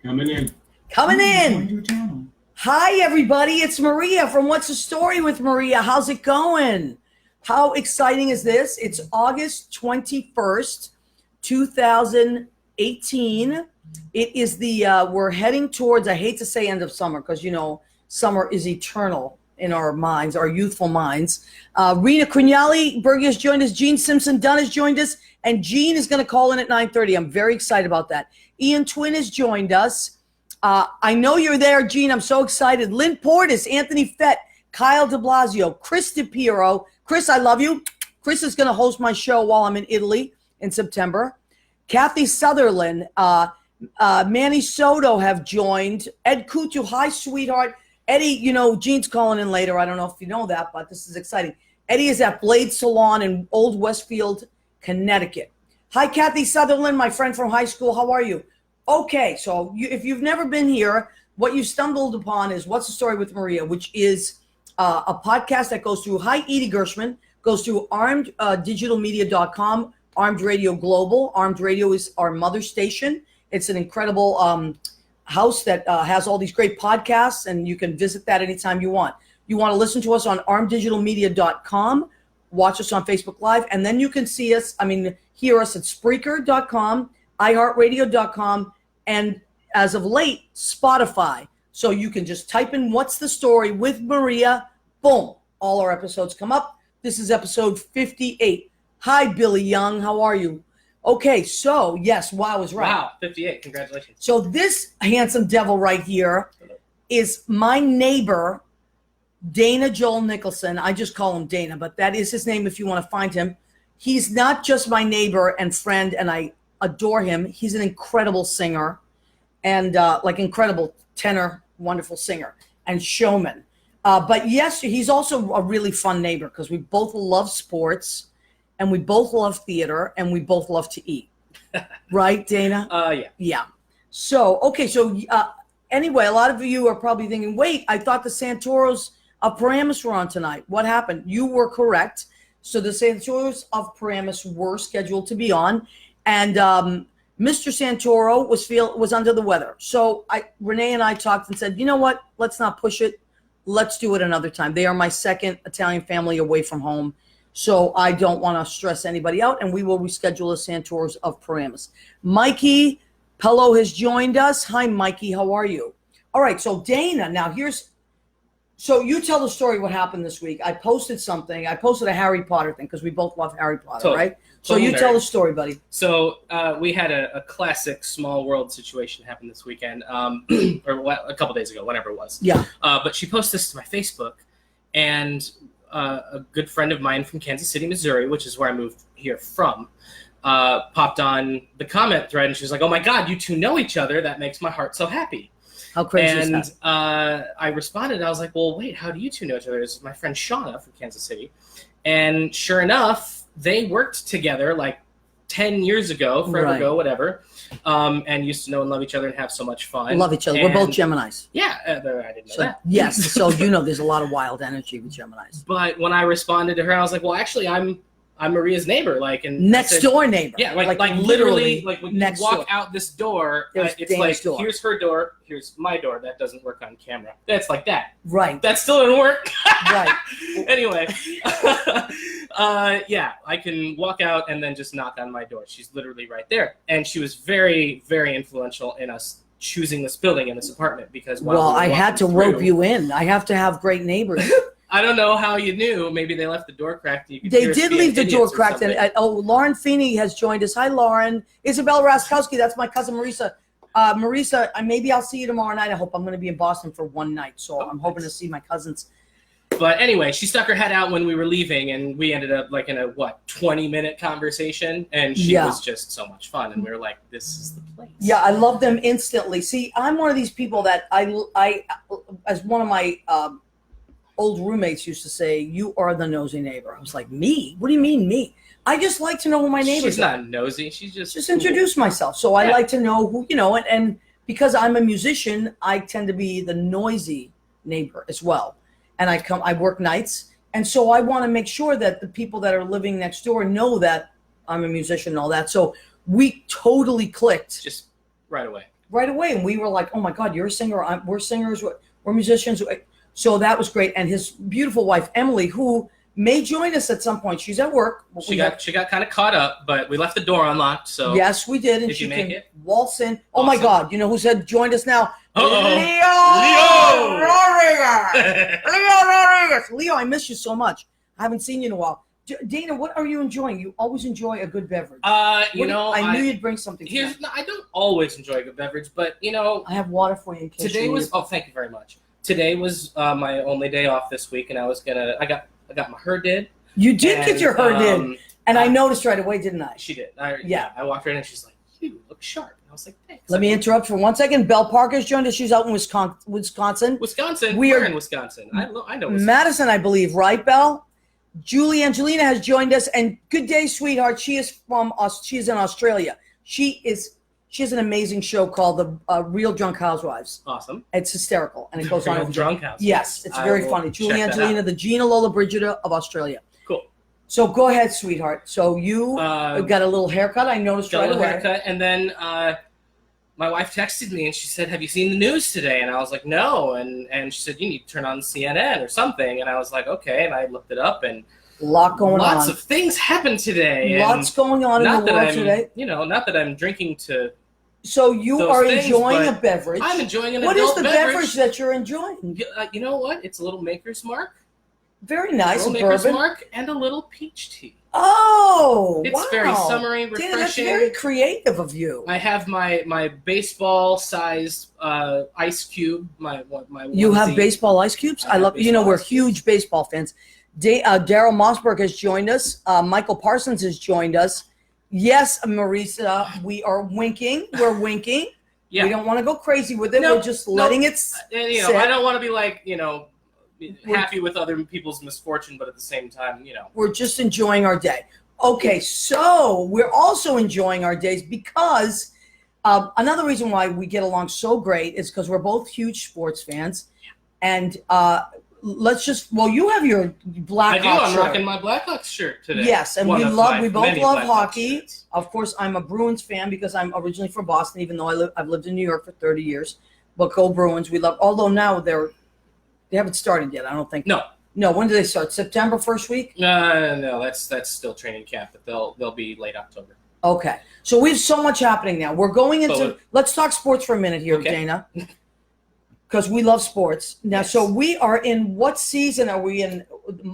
Coming in. Coming in. Hi, everybody. It's Maria from What's the Story with Maria. How's it going? How exciting is this? It's August 21st, 2018. It is we're heading towards, I hate to say end of summer because, you know, summer is eternal in our minds, our youthful minds. Rena Crignali-Bergi has joined us. Gene Simpson-Dunn has joined us. And Gene is going to call in at 9:30. I'm very excited about that. Ian Twin has joined us. I know you're there, Gene. I'm so excited. Lynn Portis, Anthony Fett, Kyle de Blasio, Chris DePiero. Chris, I love you. Chris is going to host my show while I'm in Italy in September. Kathy Sutherland, Manny Soto have joined. Ed Kutu, hi, sweetheart. Eddie, you know, Gene's calling in later. I don't know if you know that, but this is exciting. Eddie is at Blade Salon in Old Westfield, Connecticut. Hi, Kathy Sutherland, my friend from high school. How are you? Okay, so if you've never been here, what you stumbled upon is What's the Story with Maria, which is a podcast that goes through, hi, Edie Gershman, goes through armeddigitalmedia.com, Armed Radio Global. Armed Radio is our mother station. It's an incredible house that has all these great podcasts, and you can visit that anytime you want. You want to listen to us on armeddigitalmedia.com, watch us on Facebook Live, and then you can hear us at Spreaker.com, iHeartRadio.com, and as of late, Spotify. So you can just type in What's the Story with Maria. Boom. All our episodes come up. This is episode 58. Hi, Billy Young. How are you? Okay, so, yes, wow, I was right. Wow, 58. Congratulations. So this handsome devil right here is my neighbor, Dana Joel Nicholson. I just call him Dana, but that is his name if you want to find him. He's not just my neighbor and friend, and I adore him. He's an incredible singer and incredible tenor, wonderful singer and showman. But yes, he's also a really fun neighbor because we both love sports and we both love theater and we both love to eat. Right, Dana? Yeah. Yeah. So, okay. So anyway, a lot of you are probably thinking, wait, I thought the Santoros of Paramus were on tonight. What happened? You were correct. So the Santoros of Paramus were scheduled to be on, and Mr. Santoro was under the weather. So Renee and I talked and said, you know what? Let's not push it. Let's do it another time. They are my second Italian family away from home, so I don't want to stress anybody out, and we will reschedule the Santoros of Paramus. Mikey Pello has joined us. Hi, Mikey. How are you? All right. So Dana, now so you tell the story what happened this week. I posted something. I posted a Harry Potter thing because we both love Harry Potter, right? So you tell the story, buddy. So we had a classic small world situation happen this weekend, or a couple days ago, whatever it was. Yeah. But she posted this to my Facebook, and a good friend of mine from Kansas City, Missouri, which is where I moved here from, popped on the comment thread, and she was like, oh my God, you two know each other. That makes my heart so happy. How crazy is that? And I responded. I was like, well, wait, how do you two know each other? It's my friend Shauna from Kansas City. And sure enough, they worked together like 10 years ago, forever ago, whatever, and used to know and love each other and have so much fun. Love each other. We're both Geminis. Yeah, I didn't know that. Yes, so you know there's a lot of wild energy with Geminis. But when I responded to her, I was like, well, actually, I'm Maria's neighbor, and next door neighbor. Yeah, like literally, when next you walk door. out this door, it's Dana's like, door. here's her door, here's my door. That doesn't work on camera. That's like that. Right. That still doesn't work. Right. Anyway, yeah, I can walk out and then just knock on my door. She's literally right there, and she was very, very influential in us choosing this building and this apartment because I had to rope you in. I have to have great neighbors. I don't know how you knew. Maybe they left the door cracked. They did leave the door cracked. Lauren Feeney has joined us. Hi, Lauren. Isabel Raskowski, that's my cousin Marisa. Marisa, maybe I'll see you tomorrow night. I hope. I'm going to be in Boston for one night, so I'm hoping to see my cousins. But anyway, she stuck her head out when we were leaving, and we ended up in a 20-minute conversation, and she was just so much fun, and we were like, this is the place. Yeah, I love them instantly. See, I'm one of these people that I as one of my old roommates used to say, you are the nosy neighbor. I was like, me? What do you mean me? I just like to know who my neighbors are. She's not nosy. She's just cool. Introduce myself. So I like to know who, and because I'm a musician, I tend to be the noisy neighbor as well. And I work nights. And so I want to make sure that the people that are living next door know that I'm a musician and all that. So we totally clicked. Just right away. right away, and we were like, "Oh my God, you're a singer! We're singers. We're musicians." So that was great. And his beautiful wife Emily, who may join us at some point. She's at work. She got kind of caught up, but we left the door unlocked. So yes, we did, and did she you make can it? waltz in. Oh Awesome. my God! You know who's joined us now? Uh-oh. Leo Rodriguez. Leo Rodriguez. Leo, I miss you so much. I haven't seen you in a while. Dana, what are you enjoying? You always enjoy a good beverage. I knew you'd bring something. I don't always enjoy a good beverage, but I have water for you in case today was. Oh, thank you very much. Today was my only day off this week, and I got my hair did. You did get your hair did, and I noticed right away, didn't I? She did. Yeah. I walked right in, and she's like, "You look sharp." And I was like, "Thanks." Let me interrupt for 1 second. Belle Parker's joined us. She's out in Wisconsin. We're in Wisconsin. I know Wisconsin. Madison, I believe, right, Belle? Julie Angelina has joined us, and good day, sweetheart. She is from us. She is in Australia. She has an amazing show called The Real Drunk Housewives. Awesome. It's hysterical, and it goes on. Drunk Housewives. Yes, it's very funny. Julie Angelina, the Gina Lollobrigida of Australia. Cool. So go ahead, sweetheart. So you got a little haircut. I noticed right away. Haircut, and then my wife texted me and she said, "Have you seen the news today?" And I was like, "No." And she said, "You need to turn on CNN or something." And I was like, "Okay." And I looked it up, and lots of things happened today. Lots going on in the world today. Not that I'm drinking to. So you are enjoying a beverage. I'm enjoying an adult beverage. What is the beverage that you're enjoying? You know what? It's a little Maker's Mark. Very nice. A little Maker's Mark and a little peach tea. Oh, it's very summery, refreshing. Dana, that's very creative of you. I have my baseball-sized ice cube. My you have baseball ice cubes? I love. We're huge baseball fans. Daryl Mossberg has joined us. Michael Parsons has joined us. Yes, Marisa, we are winking. We're winking. Yeah. We don't want to go crazy with it. We're just letting it sit. I don't want to be like, happy with other people's misfortune, but at the same time, we're just enjoying our day. Okay, so we're also enjoying our days because another reason why we get along so great is because we're both huge sports fans. And you have your Blackhawks shirt. I'm rocking my Blackhawks shirt today. Yes, and we both love hockey. Shirts. Of course, I'm a Bruins fan because I'm originally from Boston, even though I've lived in New York for 30 years. But go Bruins, we love. Although now they haven't started yet. I don't think. No. When do they start? September first week? No. That's still training camp, but they'll be late October. Okay, so we have so much happening now. We're going into. Let's talk sports for a minute here, okay. Dana. Because we love sports. Now, yes. So we are in what season are we in?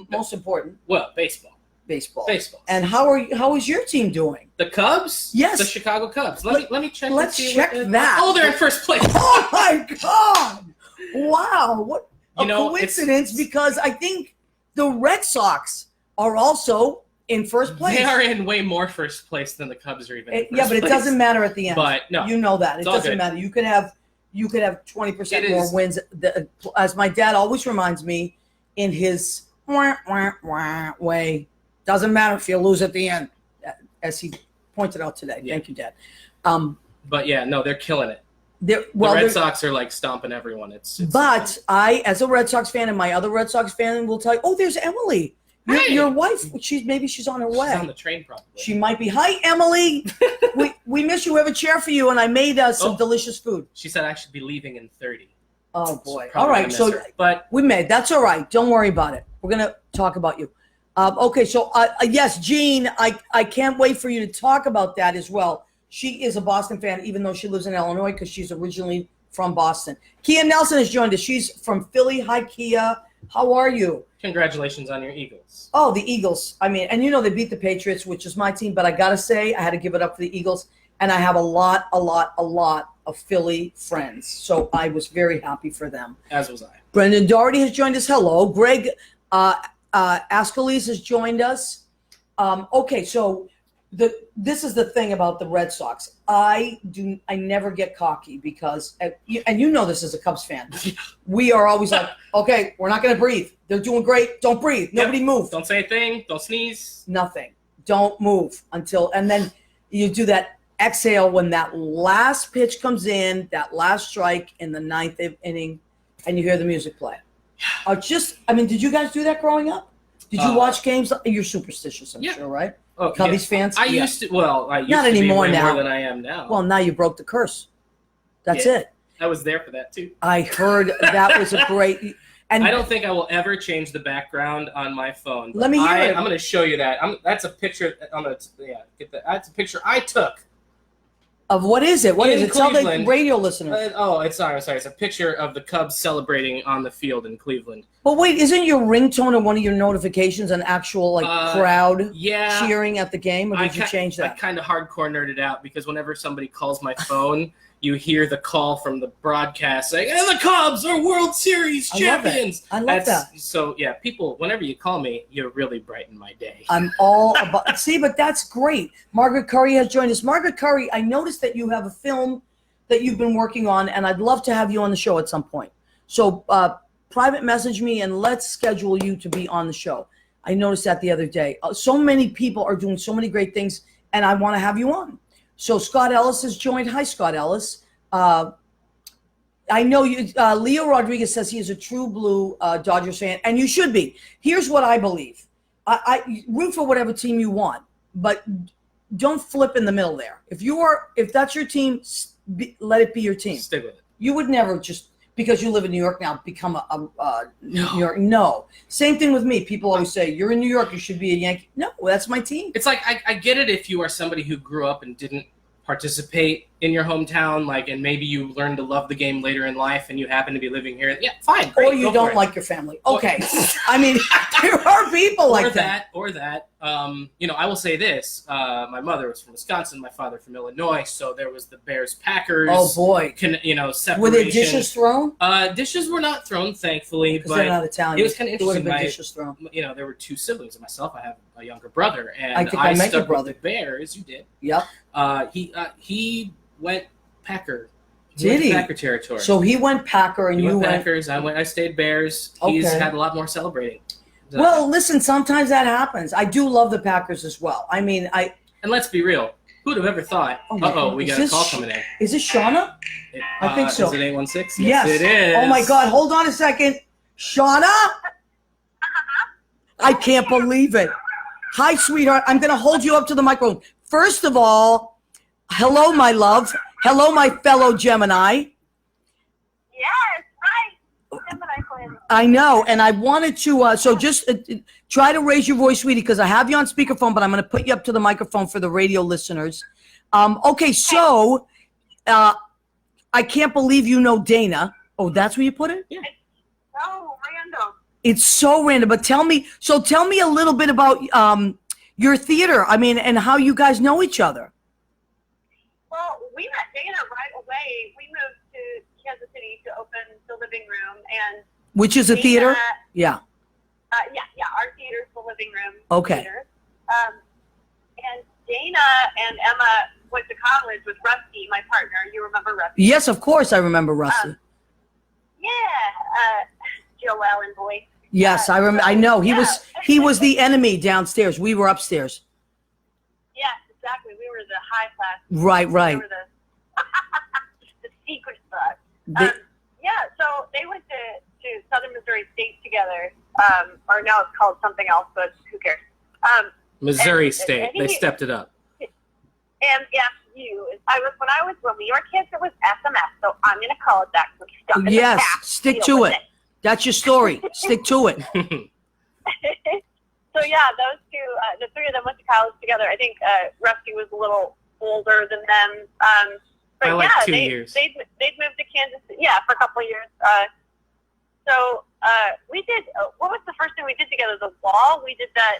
Most important. Well, baseball. Baseball. And how is your team doing? The Cubs? Yes. The Chicago Cubs. Let me check. Let's check that. Oh, they're in first place. Oh my God! Wow, what a coincidence! Because I think the Red Sox are also in first place. They are in way more first place than the Cubs are even. But it doesn't matter at the end. But no, you know that it doesn't matter. You could have 20% more wins. As my dad always reminds me, in his way, doesn't matter if you lose at the end, as he pointed out today. Yeah. Thank you, Dad. But yeah, no, they're killing it. The Red Sox are like stomping everyone. But I, as a Red Sox fan, and my other Red Sox fan will tell you, oh, there's Emily. Your wife, she's on her way. She's on the train, probably. She might be. Hi, Emily. we miss you. We have a chair for you, and I made some delicious food. She said I should be leaving in 30. Oh boy! All right, but we made. That's all right. Don't worry about it. We're gonna talk about you. Okay, so yes, Jean, I can't wait for you to talk about that as well. She is a Boston fan, even though she lives in Illinois because she's originally from Boston. Kia Nelson has joined us. She's from Philly. Hi, Kia. How are you? Congratulations on your Eagles. Oh, the Eagles. I mean, and they beat the Patriots, which is my team, but I got to say, I had to give it up for the Eagles. And I have a lot of Philly friends. So I was very happy for them. As was I. Brendan Doherty has joined us. Hello. Greg Askeles has joined us. Okay, so this is the thing about the Red Sox. I never get cocky because, and you know this as a Cubs fan, we are always like, okay, we're not going to breathe. They're doing great. Don't breathe. Nobody move. Don't say a thing. Don't sneeze. Nothing. Don't move and then you do that exhale when that last pitch comes in, that last strike in the ninth inning, and you hear the music play. Did you guys do that growing up? Did you watch games? You're superstitious, I'm sure, right? Oh, Cubbies fans? I used to. Well, I used not to anymore be way now. More than I am now. Well, now you broke the curse. That's Yeah. it. I was there for that too. I heard that was a great. And I don't think I will ever change the background on my phone. Let me hear it. I'm going to show you that. That's a picture. Get that. That's a picture I took. of what is it? What In is it? Tell the Cleveland. radio listeners. It's sorry. It's a picture of the Cubs celebrating on the field in Cleveland. But wait, isn't your ringtone or one of your notifications an actual crowd Yeah. cheering at the game, or did you change I that? kind of hardcore nerded out because whenever somebody calls my phone, you hear the call from the broadcast saying, "And the Cubs are World Series champions." I love that. So yeah, people, whenever you call me, you really brighten my day. I'm all about. See, but that's great. Margaret Curry has joined us. Margaret Curry, I noticed that you have a film that you've been working on, and I'd love to have you on the show at some point. So private message me and let's schedule you to be on the show. I noticed that the other day. So many people are doing so many great things, and I want to have you on. So Scott Ellis has joined. Hi, Scott Ellis. I know you. Leo Rodriguez says he is a true blue Dodgers fan, and you should be. Here's what I believe. I root for whatever team you want, but don't flip in the middle there. If that's your team, let it be your team. Stick with it. You would never just because you live in New York now become a No. New York. No. Same thing with me. People always say you're in New York, you should be a Yankee. No, that's my team. It's like I get it if you are somebody who grew up and didn't participate in your hometown, and maybe you learned to love the game later in life, and you happen to be living here. Yeah, fine. Great, Or you go for don't it. like your family. Okay. I mean, there are people like that. Or that. I will say this: my mother was from Wisconsin, my father from Illinois, so there was the Bears Packers. Oh boy. Separation. Were there dishes thrown? Dishes were not thrown, thankfully, Because they're but not Italian. it was kind of There would have interesting. been dishes thrown. There were two siblings of myself. I have a younger brother, and I think I met your stuck brother. with the Bears. You did. Yep. He went Packer. Did went he? Packer territory. So he went Packer and he you went went. Packers. I stayed Bears. He's Okay. had a lot more celebrating. Well, listen, sometimes that happens. I do love the Packers as well. I mean, And let's be real. Who'd have ever thought? Oh my God. We Is got a this- call coming in. is this Shauna? I think so. Is it 816? Yes. It is. Oh my God. Hold on a second. Shauna? I can't believe it. Hi, sweetheart. I'm going to hold you up to the microphone. First of all, hello, my love. Hello, my fellow Gemini. Yes, right. Gemini twins. I know. And I wanted to, so just try to raise your voice, sweetie, because I have you on speakerphone, but I'm going to put you up to the microphone for the radio listeners. Okay, so I can't believe you know Dana. Oh, that's where you put it? Oh, random. It's so random, but tell me a little bit about your theater. I mean, and how you guys know each other. Well, we met Dana right away. We moved to Kansas City to open the living room, and Which is a Dana, theater? Yeah. yeah, our theater's the living room. Okay. Theater. And Dana and Emma went to college with Rusty, my partner. You remember Rusty? Yes, of course I remember Rusty. Yeah, Joel and Boy. Yes, I remember. I know he was the enemy downstairs. We were upstairs. Yes, exactly. We were the high class. Right, We right. were the secret stuff. The- Yeah, so they went to Southern Missouri State together, or now it's called something else, but who cares? Missouri and- State. and They he- stepped it up. And when I was with your kids, it was SMS, so I'm going to call it that. So stuck in the Yes, past, stick deal to with it. That's your story. Stick to it. So yeah, those two, the three of them went to college together. I think Rusty was a little older than them. But By like yeah, 2 they, years. They'd moved to Kansas City, yeah, for a couple of years. So we did, what was the first thing we did together? The Wall? We did that,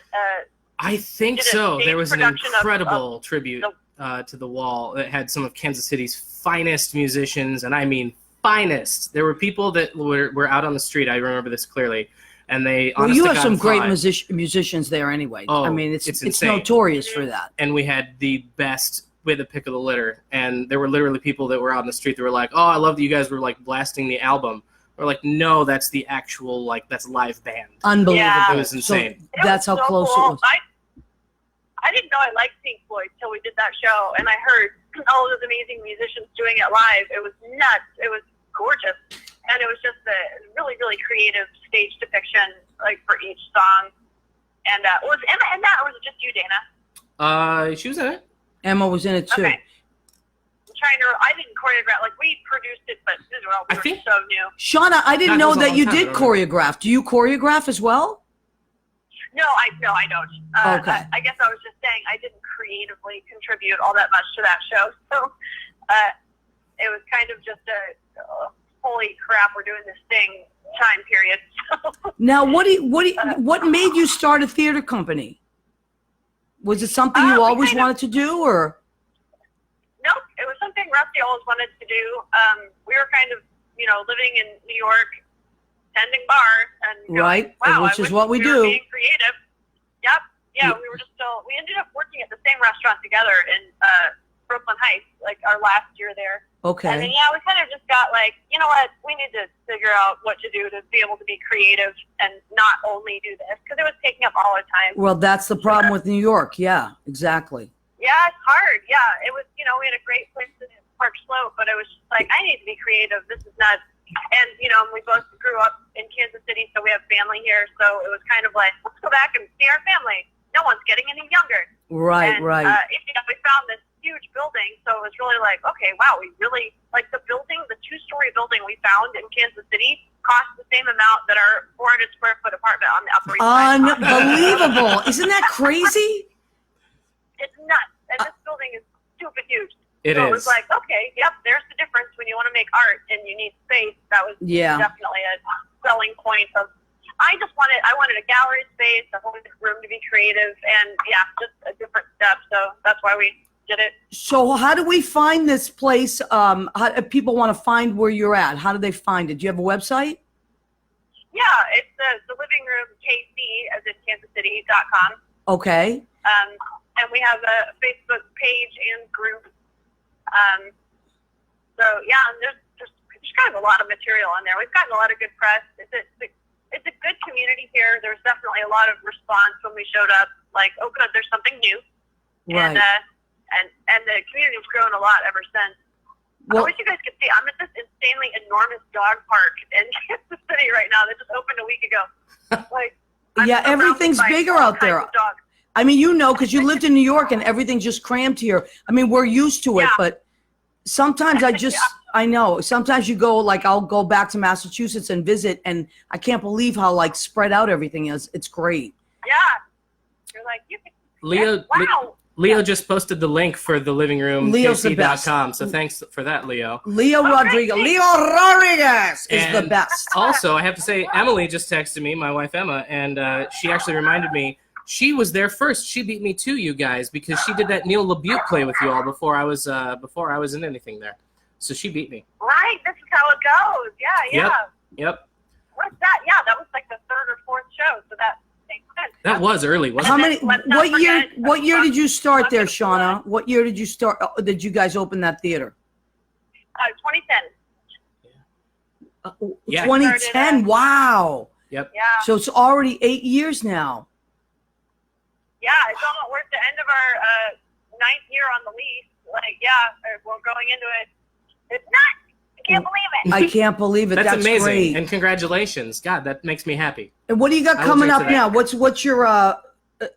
I think did a so. stage There was an production of incredible tribute to The Wall that had some of Kansas City's finest musicians, and I mean finest. There were people that were out on the street. I remember this clearly. And they Well, honest you to have God some great thought- musicians there anyway. Oh, I mean, it's insane. notorious for that. and we had the best with the pick of the litter. And there were literally people that were out on the street that were like, "Oh, I love that you guys were like blasting the album." We're like, "No, that's the actual that's live band." Unbelievable. Yeah. It was insane. So that's how was so close cool. it was. I didn't know I liked Pink Floyd till we did that show, and I heard all those amazing musicians doing it live. It was nuts. It was gorgeous, and it was just a really, really creative stage depiction, like for each song. And was Emma in that, or was it just you, Dana? She was in it. Emma was in it too. Okay. I'm I didn't choreograph. Like, we produced it, but we were so new. Shauna, I didn't That know was a that long you time, did I don't know. choreograph. Do you choreograph as well? No, I don't. Okay. I guess I was just saying I didn't creatively contribute all that much to that show. So it was kind of just a holy crap, we're doing this thing time period. Now, what made you start a theater company? Was it something you we always kind of- wanted to do, or? Nope, it was something Rusty always wanted to do. We were kind of, living in New York, tending bars, and going, Right, wow, which I is wish what we were do. being creative. Yep, yeah, we were we ended up working at the same restaurant together in Brooklyn Heights, like our last year there. Okay. And then, we kind of just got like, you know what, we need to figure out what to do to be able to be creative and not only do this, because it was taking up all our time. Well, that's the problem with New York. Yeah, exactly. Yeah, it's hard. Yeah, it was, we had a great place in Park Slope, but it was just like, I need to be creative. This is nuts. And, we both grew up in Kansas City, so we have family here. So it was kind of like, let's go back and see our family. No one's getting any younger. Right, And, right. we found this huge building, so it was really like, okay, wow, we really, like the building, the 2-story building we found in Kansas City cost the same amount that our 400 square foot apartment on the Upper East Side cost. Unbelievable. Isn't that crazy? It's nuts. And this building is stupid huge. It So is. it was like, okay, yep, there's the difference when you want to make art and you need space. That was Yeah. definitely a selling point of, I wanted a gallery space, a whole room to be creative, and just a different step. So that's why we did it. So how do we find this place? How, if people want to find where you're at, how do they find it? Do you have a website? Yeah, it's the living room KC, as in KansasCity.com. Okay. And we have a Facebook page and group. And there's kind of a lot of material on there. We've gotten a lot of good press. It's a good community here. There's definitely a lot of response when we showed up. Like, oh, good, there's something new. Right. And the community's grown a lot ever since. Well, I wish you guys could see. I'm at this insanely enormous dog park in Kansas City right now that just opened a week ago. Like, I'm yeah, surrounded everything's by bigger all out there. kinds of dogs. I mean, because you lived in New York and everything's just crammed here. I mean, we're used to it, Yeah. but sometimes I know, sometimes you go, like, I'll go back to Massachusetts and visit, and I can't believe how, like, spread out everything is. It's great. Yeah. You're like, you can. Wow. Leo just posted the link for the living room, Leo's the best. KC.com. So thanks for that, Leo. Leo Rodriguez. Leo Rodriguez is the And best. Also, I have to say, Emily just texted me, my wife Emma, and she actually reminded me she was there first. She beat me to you guys because she did that Neil LaBute play with you all before I was in anything there. So she beat me. Right. This is how it goes. Yeah. Yep. What's that? Yeah, that was like the 3rd or 4th show. So that makes sense. That was early, wasn't How it? many? Let's not forget- What year did you start there, Shauna? What year did you start? Did you guys open that theater? 2010. Yeah. 2010. Wow. Yep. Yeah. So it's already 8 years now. Yeah, it's almost, we're at the end of our 9th year on the lease. Like, we're going into it. It's nuts. I can't believe it. I can't believe it. That's amazing. Great. And congratulations. God, that makes me happy. And what do you got I will coming drink up to that. now? What's your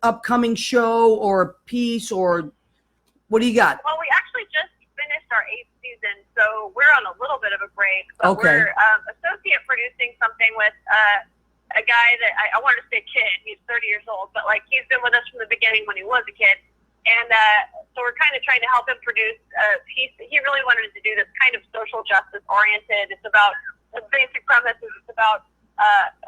upcoming show or piece, or what do you got? Well, we actually just finished our 8th season, so we're on a little bit of a break. But Okay. we're associate producing something with a guy that I wanted to say kid. He's 30 years old, but like he's been with us from the beginning when he was a kid. And so we're kind of trying to help him produce a piece that he really wanted to do that's kind of social justice oriented. It's about, the basic premise is it's about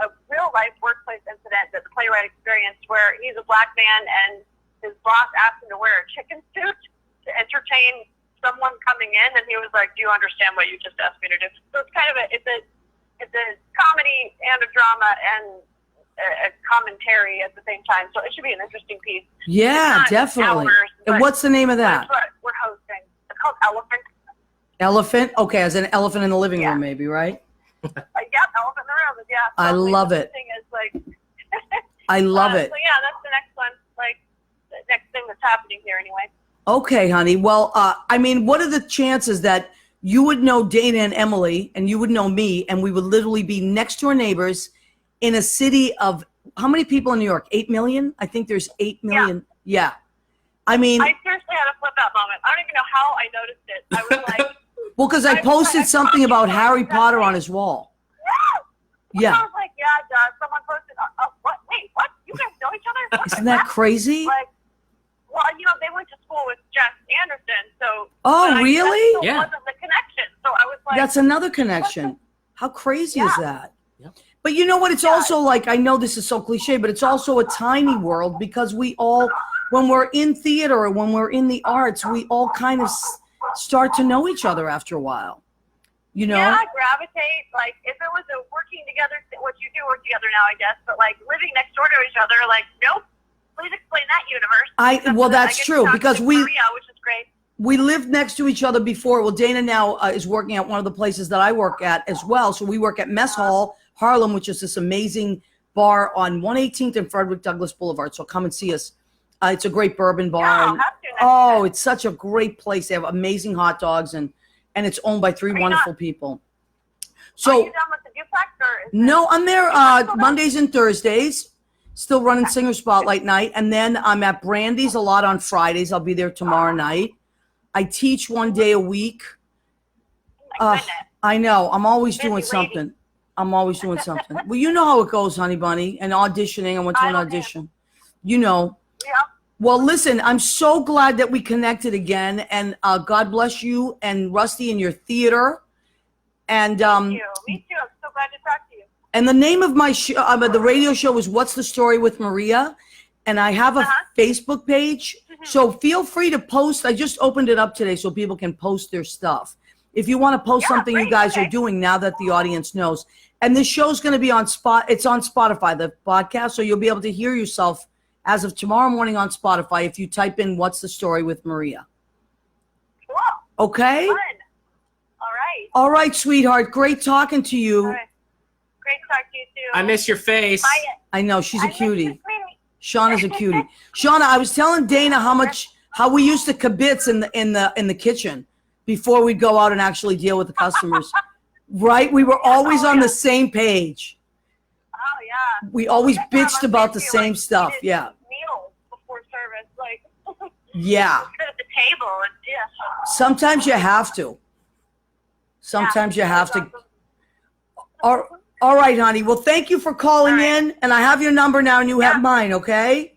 a real life workplace incident that the playwright experienced where he's a black man and his boss asked him to wear a chicken suit to entertain someone coming in, and he was like, do you understand what you just asked me to do? So it's kind of it's a comedy and a drama and a commentary at the same time. So it should be an interesting piece. Yeah, It's not definitely. hours, And but- what's the name of that? That's what we're hosting. It's called Elephant. Elephant? Okay, as an elephant in the living Yeah. room, maybe, right? Yep, Elephant in the Room. Yeah. I totally. love The it. thing is, like, I love it. So yeah, that's the next one. Like the next thing that's happening here, anyway. Okay, honey. Well, I mean, what are the chances that you would know Dana and Emily and you would know me and we would literally be next door neighbors in a city of how many people in New York? 8 million? I think there's 8 million. Yeah. I mean, I seriously had a flip out moment. I don't even know how I noticed it. I was like, well, because I posted something about Harry Potter on his wall. Yeah. I was like, yeah, someone posted. What? Wait, what? You guys know each other? What Isn't the that heck? crazy? Like, well, they went to school with Jess Anderson, so. Oh, but really? That still Yeah. wasn't the connection. So I was like, That's another connection. How crazy is Yeah. that? Yep. But you know what? It's Yeah. also like, I know this is so cliche, but it's also a tiny world because we all, when we're in theater or when we're in the arts, we all kind of start to know each other after a while. You know? Yeah, gravitate. Like, if it was a working together, which you do work together now, I guess, but like living next door to each other, like, nope. Please explain that universe. Well, I that's get to true talk because to we Maria, which is great. we lived next to each other before. Well, Dana now is working at one of the places that I work at as well. So we work at Mess Hall Harlem, which is this amazing bar on 118th and Frederick Douglass Boulevard. So come and see us. It's a great bourbon bar. Yeah, I'll and- have to next oh, time. it's such a great place. They have amazing hot dogs and it's owned by three Are you wonderful not- people. Are So you done with the duplex or? Is no, I'm there Is it Mondays and Thursdays. Still running Singer Spotlight night, and then I'm at Brandy's a lot on Fridays. I'll be there tomorrow night. I teach one day a week. Oh my goodness. I know. I'm always Busy doing lady. something. I'm always doing something. Well, you know how it goes, honey bunny. And auditioning. I went to I an don't audition. You know. Yeah. Well, listen, I'm so glad that we connected again. And God bless you and Rusty in your theater. And Me too. I'm so glad to talk to you. and the name of my show, the radio show is What's the Story with Maria? And I have a Facebook page. So feel free to post. I just opened it up today so people can post their stuff. If you want to post Yeah, something you great, guys okay. are doing now that the audience knows. And this show's going to be on it's on Spotify, the podcast. So you'll be able to hear yourself as of tomorrow morning on Spotify if you type in What's the Story with Maria. Cool. Okay? Fun. All right. All right, sweetheart. Great talking to you. All right. Great to talk to you too. I miss your face. Bye. I know, she's a I miss you, cutie. sweetie. Shauna's a cutie. Shauna, I was telling Dana how we used to kibitz in the kitchen before we'd go out and actually deal with the customers. Right? We were always on the same page. Oh yeah. We always That's what I bitched was about the thinking, same like, stuff. we did Yeah. Meals before service, like Yeah. sit at the table and dish. Sometimes you have to. Sometimes you have to. All right, honey. Well, thank you for calling All right. in. And I have your number now and you have Yeah. mine, okay?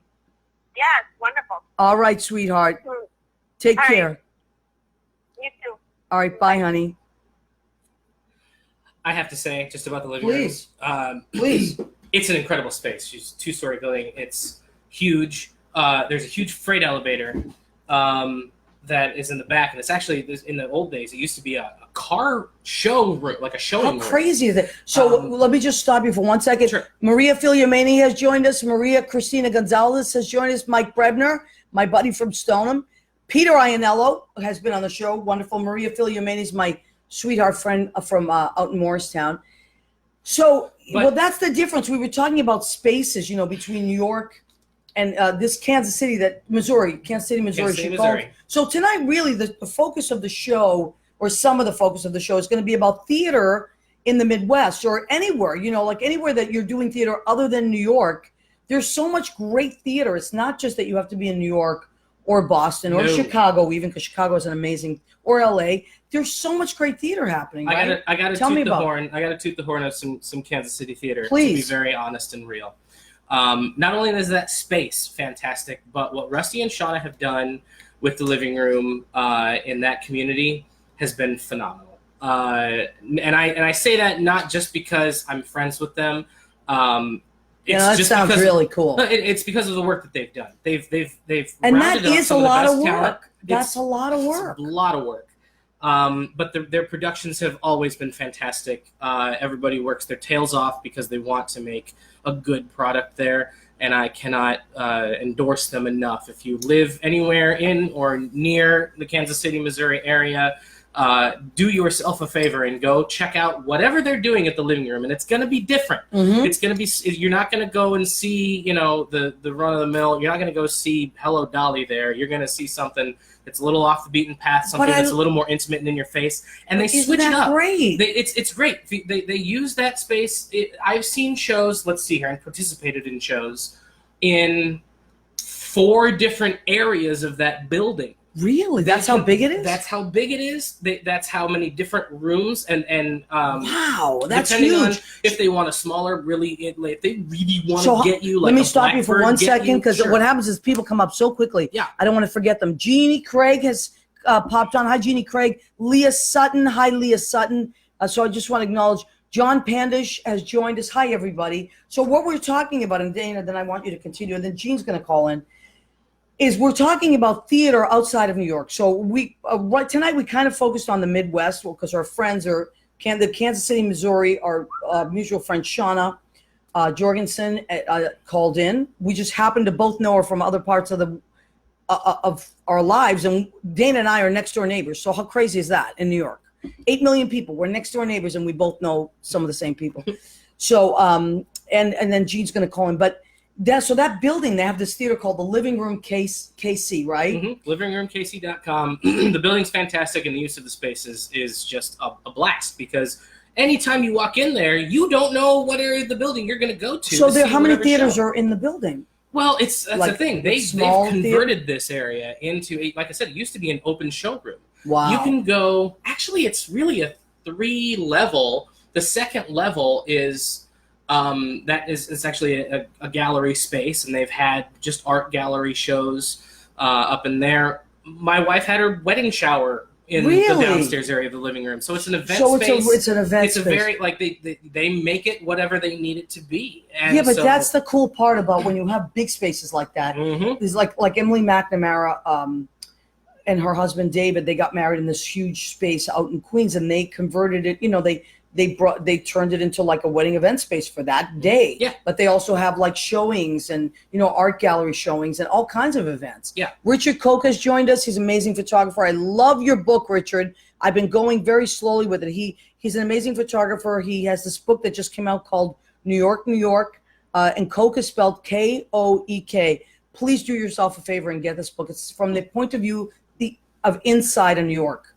Yes, wonderful. All right, sweetheart. Mm. Take All right. care. You too. All right. Bye, honey. I have to say, just about the living Please. room. Please. It's an incredible space. It's a two-story building. It's huge. There's a huge freight elevator that is in the back, and it's actually in the old days. It used to be a car show room, like a showing How room. crazy is that? So let me just stop you for 1 second. Sure. Maria Filiamani has joined us. Maria Cristina Gonzalez has joined us. Mike Brebner, my buddy from Stoneham. Peter Iannello has been on the show. Wonderful. Maria Filiamani is my sweetheart friend from out in Morristown. So, But- well, that's the difference. We were talking about spaces, between New York and this Kansas City, Kansas City, Missouri. Kansas City, she called. Missouri. So tonight, really, the focus of the show, or some of the focus of the show, is going to be about theater in the Midwest or anywhere, like anywhere that you're doing theater other than New York. There's so much great theater. It's not just that you have to be in New York or Boston or No. Chicago, even, because Chicago is an amazing, or LA. There's so much great theater happening. Right? I gotta Tell me toot the about it. horn. I gotta toot the horn of some Kansas City theater. Please. To be very honest and real. Not only is that space fantastic, but what Rusty and Shauna have done with the living room in that community has been phenomenal. And I say that not just because I'm friends with them. That just sounds because, really cool. No, it's because of the work that they've done. They've And rounded that up is a some of the lot best of talent. work. That's It's- a lot of work. It's a lot of work. But their productions have always been fantastic. Everybody works their tails off because they want to make a good product there, and I cannot endorse them enough. If you live anywhere in or near the Kansas City, Missouri area, do yourself a favor and go check out whatever they're doing at the living room, and it's going to be different. Mhm. It's going to be. You're not going to go and see, the run of the mill. You're not going to go see Hello Dolly there. You're going to see something that's a little off the beaten path, something that's a little more intimate and in your face, and they Isn't switch it that up. great? It's great. They use that space. I've seen shows. Let's see here. I participated in shows in 4 different areas of that building. Really? That's how big it is? That's how big it is. That's how many different rooms and wow, that's depending huge. on if they want a smaller, if they really want So, to get you, like let me a stop you for Blackbird, one get second, you- because sure. what happens is people come up so quickly. Yeah. I don't want to forget them. Jeannie Craig has popped on. Hi, Jeannie Craig. Leah Sutton. Hi, Leah Sutton. So I just want to acknowledge John Pandish has joined us. Hi, everybody. So what we're talking about, and Dana, then I want you to continue, and then Jean's going to call in, is we're talking about theater outside of New York. So we right tonight we kind of focused on the Midwest because our friends are the Kansas City, Missouri. Our mutual friend Shauna Jorgensen called in. We just happened to both know her from other parts of the of our lives, and Dana and I are next door neighbors. So how crazy is that in New York? 8 million people. We're next door neighbors, and we both know some of the same people. So and then Gene's going to call in, but. So that building, they have this theater called the Living Room KC, right? Mm-hmm. LivingRoomKC.com. The building's fantastic, and the use of the space is just a blast because anytime you walk in there, you don't know what area of the building you're going to go to. So to how many theaters show. are in the building? Well, that's like the thing. They've converted this area into like I said, it used to be an open showroom. Wow. You can go. Actually, it's really a 3-level. The second level is. That is actually a gallery space, and they've had just art gallery shows up in there. My wife had her wedding shower in the downstairs area of the living room, so it's an event space. It's an event space. It's a very like they make it whatever they need it to be. And yeah, but that's the cool part about when you have big spaces like that. Mm-hmm. Is like Emily McNamara and her husband David. They got married in this huge space out in Queens, and they converted it. You know, they turned it into like a wedding event space for that day. Yeah. But they also have like showings and, art gallery showings and all kinds of events. Yeah. Richard Koch has joined us. He's an amazing photographer. I love your book, Richard. I've been going very slowly with it. He's an amazing photographer. He has this book that just came out called New York, New York. And Koch is spelled Koek. Please do yourself a favor and get this book. It's from the point of view of inside a New York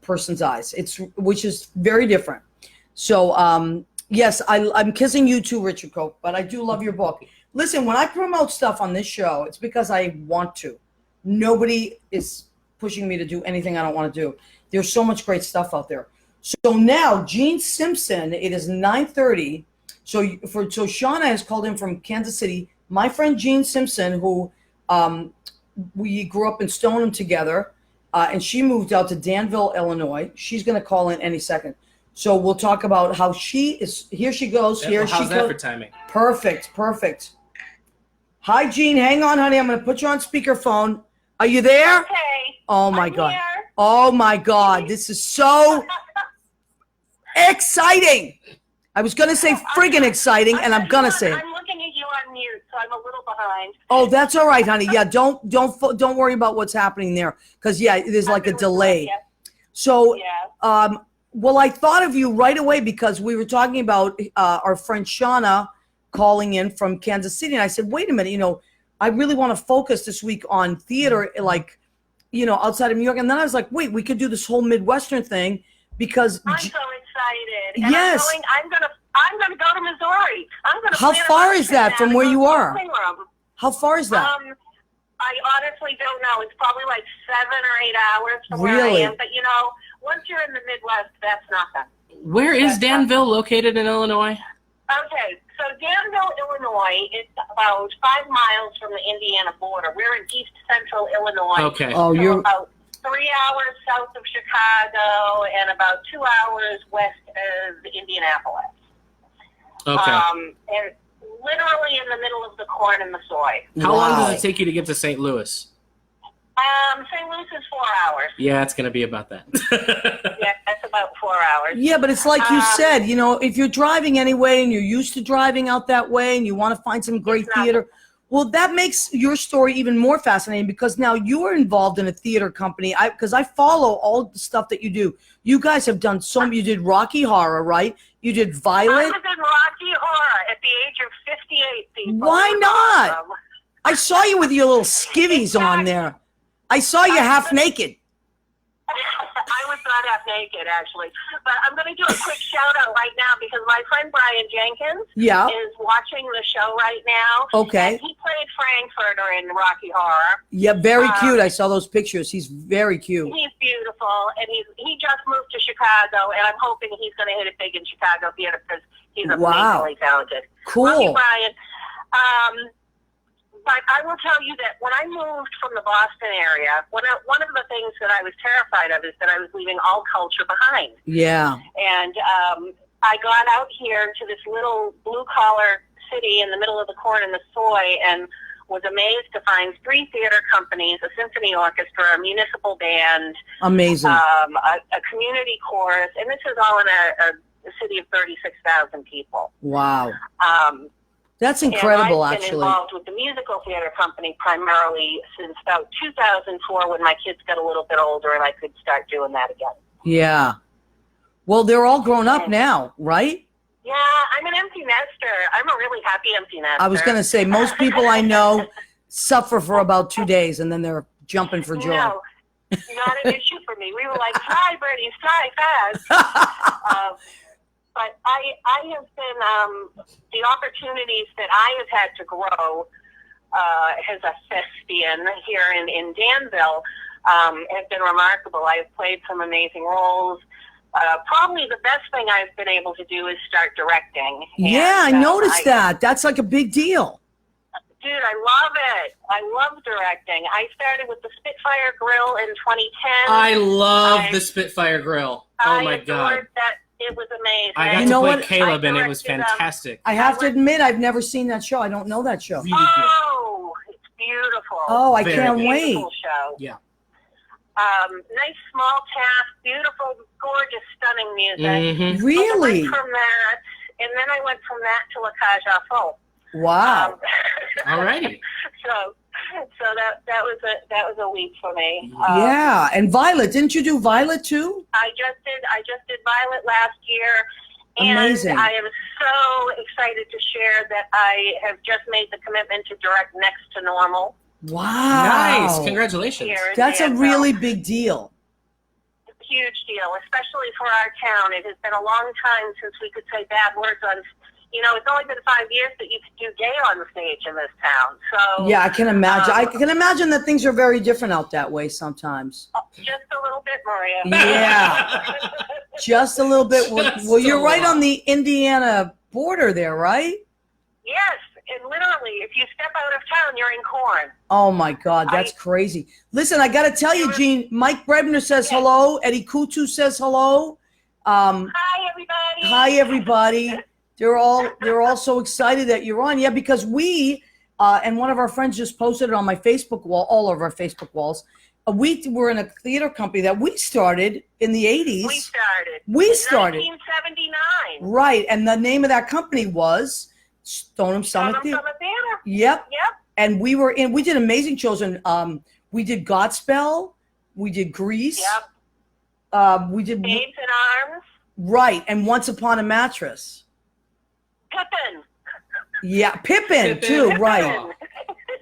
person's eyes. Which is very different. So, yes, I'm kissing you too, Richard Koch, but I do love your book. Listen, when I promote stuff on this show, it's because I want to. Nobody is pushing me to do anything I don't want to do. There's so much great stuff out there. So now, Gene Simpson, it is 9:30. So Shauna has called in from Kansas City. My friend Gene Simpson, who we grew up in Stoneham together, and she moved out to Danville, Illinois. She's going to call in any second. So we'll talk about how she is. Here she goes. Yeah, here well, she how's goes. that for timing? Perfect. Hi, Jean. Hang on, honey. I'm going to put you on speakerphone. Are you there? Okay. Oh my I'm God. here. Oh my God. This is so exciting. I was going to say friggin' exciting, and I'm going to say it. I'm looking at you on mute, so I'm a little behind. Oh, that's all right, honey. Yeah, don't worry about what's happening there, because there's like a delay. So, Yeah. well, I thought of you right away because we were talking about our friend Shauna calling in from Kansas City, and I said, wait a minute, I really want to focus this week on theater, like, outside of New York. And then I was like, wait, we could do this whole Midwestern thing because. I'm so excited. And Yes. I'm gonna go to Missouri. I'm gonna. How plan a far road is trip that now from to where go you to the are? living room. How far is that? I honestly don't know. It's probably like 7 or 8 hours from where Really? I am. But once you're in the Midwest, that's nothing. Where is Danville located in Illinois? Okay, so Danville, Illinois, is about 5 miles from the Indiana border. We're in east central Illinois. Okay. Oh, So you're. about 3 hours south of Chicago and about 2 hours west of Indianapolis. Okay. And literally in the middle of the corn and the soy. How long Wow. does it take you to get to St. Louis? St. Louis is 4 hours. Yeah, it's going to be about that. Yeah, that's about 4 hours. Yeah, but it's like you said, if you're driving anyway and you're used to driving out that way and you want to find some great It's not- theater, well, that makes your story even more fascinating because now you are involved in a theater company. Because I follow all the stuff that you do. You guys have done you did Rocky Horror, right? You did I Violet. was in Rocky Horror at the age of 58, people. Why It was not? awesome. I saw you with your little skivvies on there. I saw you half naked. I was not half naked, actually. But I'm going to do a quick shout out right now because my friend Brian Jenkins Yeah. is watching the show right now. Okay. And he played Frankfurter in Rocky Horror. Yeah, very cute. I saw those pictures. He's very cute. He's beautiful, and he just moved to Chicago, and I'm hoping he's going to hit it big in Chicago theater because he's amazingly talented. Love you, Cool. Brian. But I will tell you that when I moved from the Boston area, one of the things that I was terrified of is that I was leaving all culture behind. Yeah. And I got out here to this little blue-collar city in the middle of the corn and the soy and was amazed to find 3 theater companies, a symphony orchestra, a municipal band, Amazing. a community chorus, and this is all in a city of 36,000 people. Wow. That's incredible, and I've been actually. involved with the musical theater company primarily since about 2004 when my kids got a little bit older and I could start doing that again. Yeah. Well, they're all grown up now, right? Yeah, I'm an empty nester. I'm a really happy empty nester. I was going to say, most people I know suffer for about 2 days and then they're jumping for joy. No, not an issue for me. We were like, fly, birdies, fly fast. But I have been, the opportunities that I have had to grow as a thespian here in Danville have been remarkable. I have played some amazing roles. Probably the best thing I've been able to do is start directing. Yeah, I noticed that. That's like a big deal. Dude, I love it. I love directing. I started with the Spitfire Grill in 2010. I love the Spitfire Grill. Oh my god. That. It was amazing. I got You to know play what? Caleb and it was I directed, fantastic. I have to admit, I've never seen that show. I don't know that show. Really good. Oh, it's beautiful. Oh, I Very can't good. wait. Beautiful show. Yeah. Nice small cast, beautiful, gorgeous, stunning music. Mhm. Really? I went from that, and then I went from that to La Cage aux Folles. Wow. Alrighty. So that was a week for me. Yeah. And Violet, didn't you do Violet too? I just did Violet last year, and Amazing. I am so excited to share that I have just made the commitment to direct Next to Normal. Wow. Nice. Congratulations. Here in That's a Danville. really big deal. Huge deal, especially for our town. It has been a long time since we could say bad words on. It's only been 5 years that you could do gay on the stage in this town. So Yeah, I can imagine. I can imagine that things are very different out that way sometimes. just a little bit, Maria. Yeah. Just a little bit. Just Well, you're a right lot. on the Indiana border there, right? Yes, and literally, if you step out of town, you're in corn. Oh my God, that's crazy. Listen, I got to tell you, Gene, Mike Brebner says hello. Eddie Kutu says hello. Hi, everybody. Hi, everybody. They're all so excited that you're on. Yeah, because we, and one of our friends just posted it on my Facebook wall, all of our Facebook walls. We were in a theater company that we started in the 80s. We started. In 1979. Right, and the name of that company was Stoneham Summit Theater. Summer Theater. Yep. Yep. And we did amazing shows, and we did Godspell, we did Grease, Yep. we did Babes in Arms. right, and Once Upon a Mattress. Pippin. Yeah, Pippin too, right?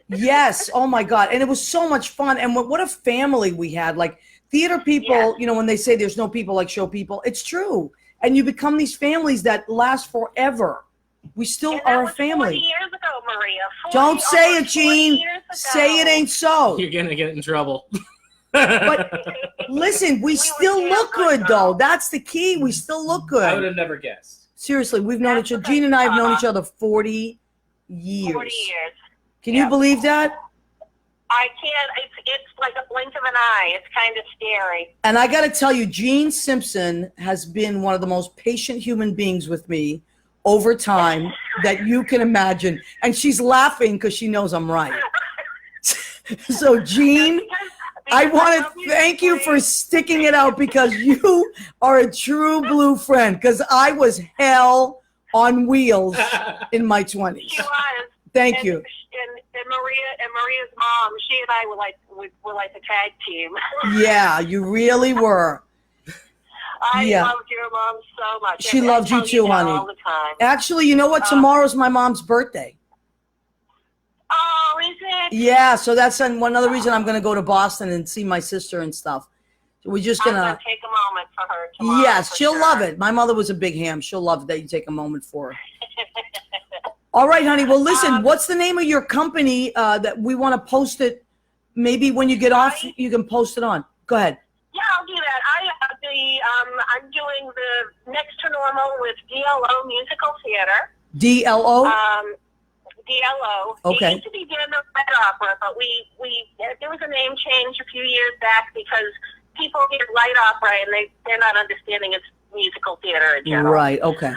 Yes. Oh my God, and it was so much fun, and what a family we had. Like theater people, when they say there's no people like show people, it's true, and you become these families that last forever. We still And are that a was family. 40 years ago, Maria. Don't say it, almost 40 Gene. years ago. Say it ain't so. You're gonna get in trouble. But listen, we still were look damn good good, though. though. That's the key. We still look I would good. have never guessed. Seriously, we've known each other. That's Gene and I have known okay. each other 40 years. 40 years. Can you Yeah. believe that? I can't. It's like a blink of an eye. It's kind of scary. And I got to tell you, Gene Simpson has been one of the most patient human beings with me over time that you can imagine. And she's laughing because she knows I'm right. So, Gene, I want to thank you for sticking it out because you are a true blue friend because I was hell on wheels in my 20s. She was. Thank you. And Maria's mom, she and I were like a tag team. Yeah, you really were. I Yeah. loved your mom so much. She And loved I you tell too, that honey. all the time. Actually, you know what? Tomorrow's my mom's birthday. Oh, is it? Yeah, so that's another reason I'm going to go to Boston and see my sister and stuff. We're just I'm gonna. going to take a moment for her tomorrow. Yes, for she'll sure. love it. My mother was a big ham. She'll love that you take a moment for her. All right, honey. Well, listen. What's the name of your company that we want to post it? Maybe when you get off, you can post it on. Go ahead. Yeah, I'll do that. I'm doing the Next to Normal with DLO Musical Theater. DLO. DLO. Okay. It used to be Daniel Red Opera, but there was a name change a few years back because people hear light opera and they're not understanding it's musical theater in general. Right. Okay.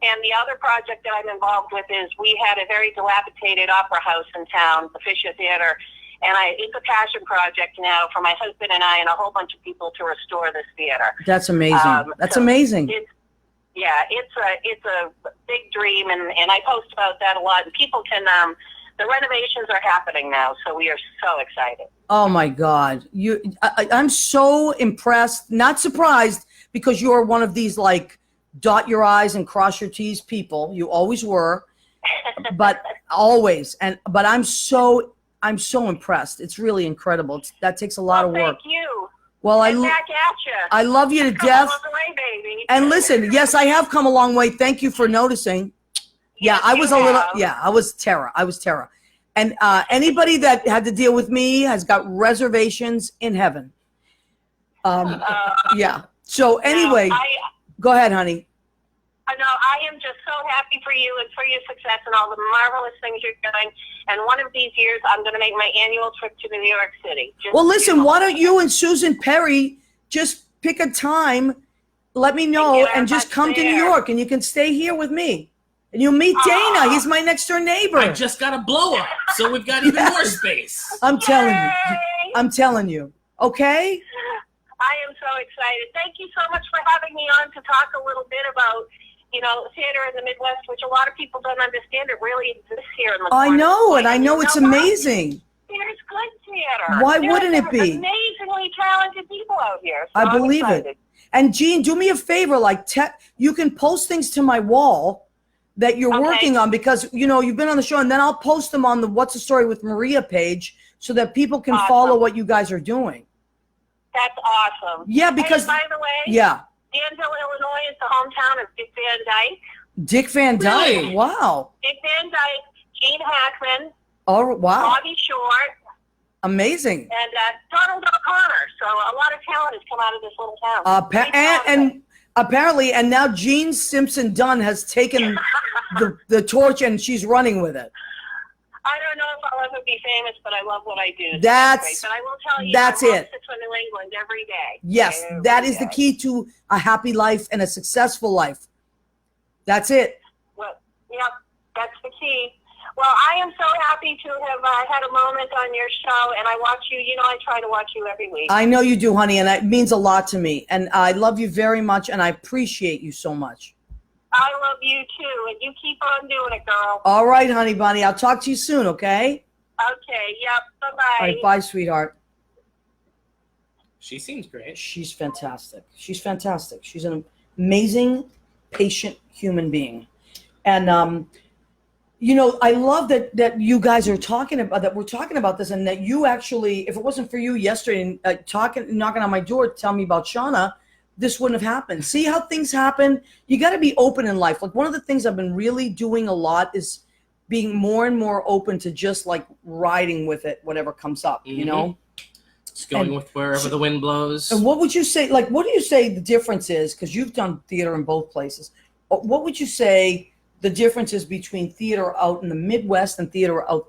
And the other project that I'm involved with is we had a very dilapidated opera house in town, the Fisher Theater, and it's a passion project now for my husband and I and a whole bunch of people to restore this theater. That's amazing. That's amazing. It's a big dream, and I post about that a lot. And people can, the renovations are happening now, so we are so excited. Oh my God, I'm so impressed. Not surprised because you're one of these like dot your I's and cross your T's people. You always were, but always. But I'm so impressed. It's really incredible. That takes a lot of work. Thank you. Well, And back at you. I love you to Come death. all the way, baby. And listen, yes, I have come a long way. Thank you for noticing. Yeah, Yes, I was you a little. have. Yeah, I was Tara. And anybody that had to deal with me has got reservations in heaven. Yeah. So anyway, go ahead, honey. I am just so happy for you and for your success and all the marvelous things you're doing. And one of these years, I'm going to make my annual trip to New York City. Well, listen, why don't you and Susan Perry just pick a time, let me know, and just come to New York, and you can stay here with me. And you'll meet Dana. He's my next door neighbor. I just got a blow up, so we've got even more space. I'm telling you. Yay! I'm telling you. Okay? I am so excited. Thank you so much for having me on to talk a little bit about, theater in the Midwest, which a lot of people don't understand. It really exists here in the I know, Corner. and I know it's amazing. There's good theater. Why There's wouldn't it some be? amazingly talented people out here. So I I'm believe it. excited. And Jean, do me a favor, you can post things to my wall that you're Okay. working on because, you've been on the show, and then I'll post them on the What's the Story with Maria page so that people can Awesome. follow what you guys are doing. That's awesome. Yeah, because, Hey, by the way, yeah, Danville, Illinois is the hometown of Dick Van Dyke. Dick Van Dyke. Really? Wow. Dick Van Dyke, Gene Hackman, Oh, wow. Bobby Short, Amazing. and Donald O'Connor. So a lot of talent has come out of this little town. Great talent. And apparently, and now Jean Simpson Dunn has taken the torch and she's running with it. I don't know if I'll ever be famous, but I love what I do. So That's- great. But I will tell you, that's I love it. Citrus, New England every day. Yes, Every that is the day. key to a happy life and a successful life. That's it. Well, yep, that's the key. Well, I am so happy to have had a moment on your show, and I watch you. I try to watch you every week. I know you do, honey, and it means a lot to me. And I love you very much, and I appreciate you so much. I love you too, and you keep on doing it, girl. All right, honey bunny. I'll talk to you soon, okay? Okay, yep, bye-bye. All right, bye, sweetheart. She seems great. She's fantastic. She's fantastic. She's an amazing, patient human being. And, I love that you guys are talking about, that we're talking about this, and that you actually, if it wasn't for you yesterday, knocking on my door to tell me about Shauna, this wouldn't have happened. See how things happen? You got to be open in life. Like, one of the things I've been really doing a lot is being more and more open to just like riding with it, whatever comes up, you know? Just going with wherever the wind blows. And what would you say, what do you say the difference is? Because you've done theater in both places. What would you say the difference is between theater out in the Midwest and theater out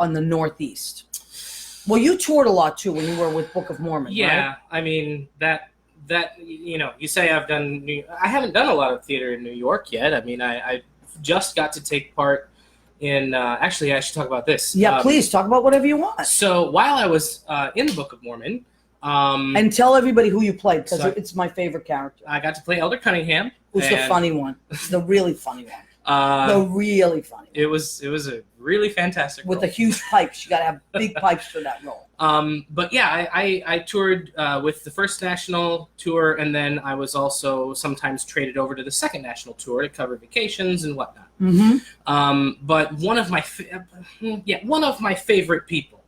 on the Northeast? Well, you toured a lot too when you were with Book of Mormon, Yeah, right? I mean, that you say I haven't done a lot of theater in New York yet. I mean, I just got to take part in, actually, I should talk about this. Yeah, please talk about whatever you want. So while I was in the Book of Mormon, And tell everybody who you played, because So- it's my favorite character. I got to play Elder Cunningham. Who's the and, funny one? The really funny one. Uh, The really funny one. it was a really fantastic With role. the huge pipes. You got to have big pipes for that role. But yeah, I toured with the first national tour, and then I was also sometimes traded over to the second national tour to cover vacations and whatnot. Mm-hmm. But one of my favorite people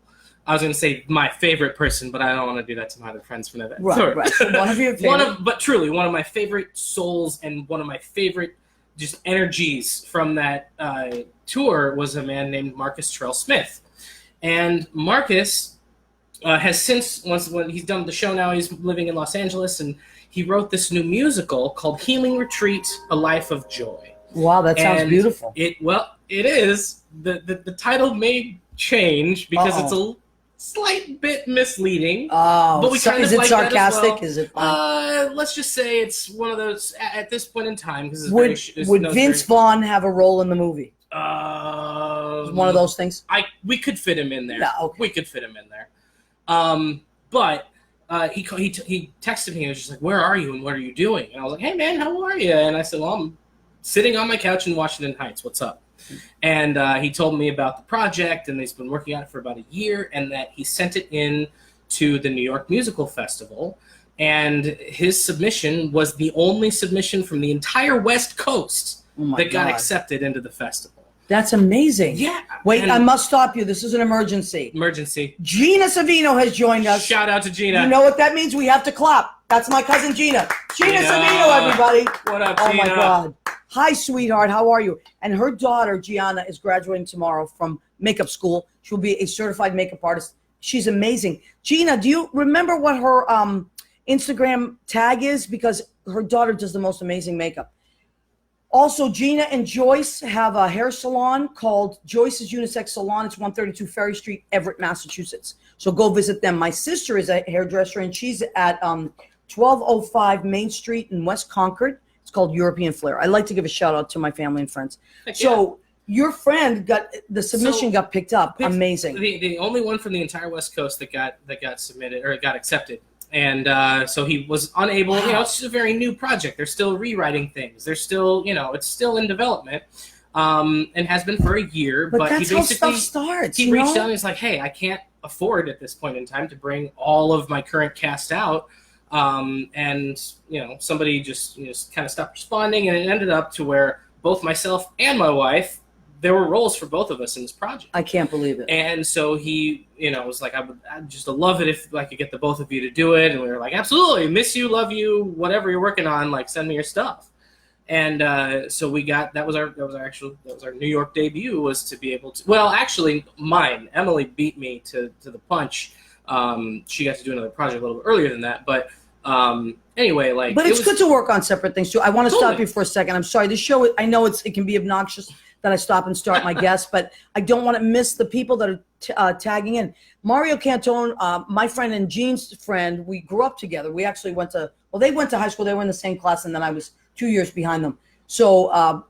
I was going to say my favorite person, but I don't want to do that to my other friends from that. Right. So one of your favorite. But truly, one of my favorite souls and one of my favorite just energies from that tour was a man named Marcus Terrell Smith. And Marcus has since, when he's done the show now, he's living in Los Angeles, and he wrote this new musical called Healing Retreat, A Life of Joy. Wow, that sounds beautiful. It is. The title may change because it's a slight bit misleading. Oh, but we kind is of it like sarcastic? That as well. Is it? Let's just say it's one of those at this point in time. Because would Vince Vaughn have a role in the movie? One of those things. We could fit him in there. Yeah, okay. We could fit him in there. But he texted me. He was just like, "Where are you and what are you doing?" And I was like, "Hey man, how are you?" And I said, "Well, I'm sitting on my couch in Washington Heights. What's up?" And he told me about the project, and he's been working on it for about a year, and that he sent it in to the New York Musical Festival. And his submission was the only submission from the entire West Coast that got accepted into the festival. That's amazing. Yeah. Wait, I must stop you. This is an emergency. Emergency. Gina Savino has joined us. Shout out to Gina. You know what that means? We have to clap. That's my cousin Gina. Gina Savino, everybody. What up, Oh Gina? my God. Hi, sweetheart. How are you? And her daughter, Gianna, is graduating tomorrow from makeup school. She'll be a certified makeup artist. She's amazing. Gina, do you remember what her Instagram tag is? Because her daughter does the most amazing makeup. Also, Gina and Joyce have a hair salon called Joyce's Unisex Salon. It's 132 Ferry Street, Everett, Massachusetts. So go visit them. My sister is a hairdresser, and she's at 1205 Main Street in West Concord. It's called European Flair. I like to give a shout out to my family and friends. Heck so your friend got picked up. Amazing. The only one from the entire West Coast that got submitted or got accepted. And so he was unable, it's just a very new project. They're still rewriting things. They're still, it's still in development, and has been for a year. But that's he basically, how stuff starts. He reached out and he's like, hey, I can't afford at this point in time to bring all of my current cast out. And, somebody just kind of stopped responding, and it ended up to where both myself and my wife, there were roles for both of us in this project. I can't believe it. And so he, was like, I'd just love it if I could get the both of you to do it. And we were like, absolutely, miss you, love you, whatever you're working on, like send me your stuff. And so we got that was our New York debut, was to be able to. Well, actually, mine. Emily beat me to the punch. She got to do another project a little bit earlier than that, but. Anyway, but it's good to work on separate things too. I want to stop you for a second. I'm sorry. This show, I know it can be obnoxious that I stop and start my guests, but I don't want to miss the people that are tagging in. Mario Cantone, my friend and Jean's friend, we grew up together. We actually they went to high school. They were in the same class, and then I was 2 years behind them. So